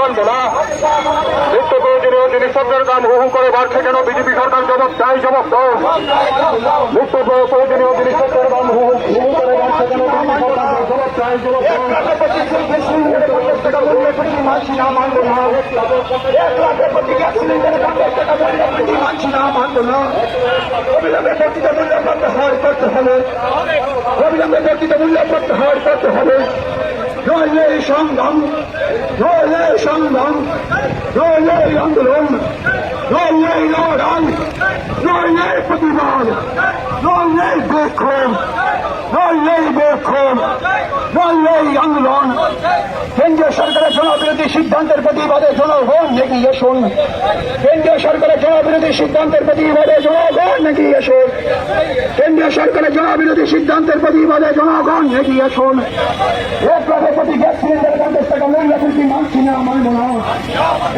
মানব না। নিত্য প্রয়োজনীয় জিনিসপত্রের দাম হু হু করে বাড়ছে কেন? বিজেপি সরকার জবাব চাই, জবাব দাও। নিত্য প্রয়োজনীয় জিনিসপত্রের দাম হু হু করে বাড়ছে কেন? বিজেপি সরকার জবাব চাই, জবাব দাও। মানছি না, মানব না। 1 লাখের প্রতি গ্যাস সিলিন্ডারে 50 টাকা মূল্য মানছি না, মানব না। অবিলম্বে বর্ধিত মূল্য প্রত্যাহার করতে হবে। অবিলম্বে বর্ধিত মূল্য প্রত্যাহার করতে হবে। নইলে এই সংগ্রাম, নইলে এই সংগ্রাম, নইলে এই আন্দোলন, নইলে এই লড়াই, নইলে এই প্রতিবাদ, নইলে এই বিক্ষোভ, নইলে এই বিক্ষোভ, নইলে এই আন্দোলন কেন্দ্রীয় সরকারের জনবিরোধী সিদ্ধান্তের প্রতিবাদে জনগণ এগিয়ে আসুন। কেন্দ্রীয় সরকারের জনবিরোধী সিদ্ধান্তের প্রতিবাদে জনগণ এগিয়ে আসুন। কেন্দ্রীয় সরকারের জনবিরোধী সিদ্ধান্তের প্রতিবাদে জনগণ এগিয়ে আসুন। 1 লাখের প্রতি গ্যাস সিলিন্ডার 50 টাকা মূল্য বৃদ্ধি মানছি না, মানব না।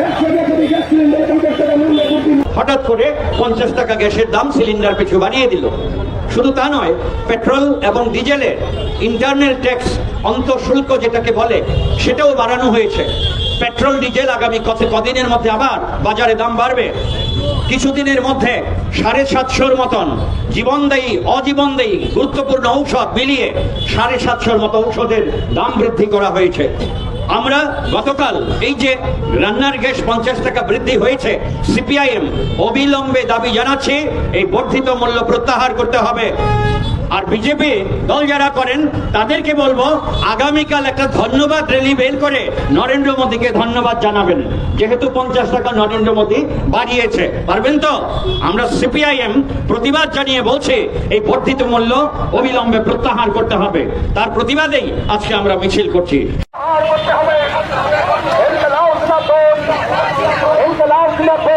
1 লাখের প্রতি গ্যাস সিলিন্ডার 50 টাকা মূল্য বৃদ্ধি। হঠাৎ করে 50 টাকা গ্যাসের দাম সিলিন্ডার পিছু বাড়িয়ে দিল। শুধু তা নয়, পেট্রোল এবং ডিজেলের ইন্টারনাল ট্যাক্স, অন্তঃশুল্ক যেটাকে বলে, সেটাও বাড়ানো হয়েছে। পেট্রোল ডিজেল আগামী কদিনের মধ্যে আবার বাজারে দাম বাড়বে। কিছুদিনের মধ্যে 750-র মতন জীবনদায়ী অজীবনদায়ী গুরুত্বপূর্ণ ঔষধ মিলিয়ে 750-র মতো ঔষধের দাম বৃদ্ধি করা হয়েছে। আমরা গতকাল এই যে রান্নার গ্যাস 50 টাকা বৃদ্ধি হয়েছে, সিপিআইএম অবিলম্বে দাবি জানাচ্ছে এই বর্ধিত মূল্য প্রত্যাহার করতে হবে। আর বিজেপি দল যারা করেন তাদেরকে বলবো, আগামীকাল একটা ধন্যবাদ র্যালি বের করে নরেন্দ্র মোদীকে ধন্যবাদ জানাবেন, যেহেতু 50 টাকা নরেন্দ্র মোদী বাড়িয়েছে। পারবেন তো? আমরা সিপিআইএম প্রতিবাদ জানিয়ে বলছি এই বর্ধিত মূল্য অবিলম্বে প্রত্যাহার করতে হবে। তার প্রতিবাদেই আজকে আমরা মিছিল করছি। ইনকলাব জিন্দাবাদ।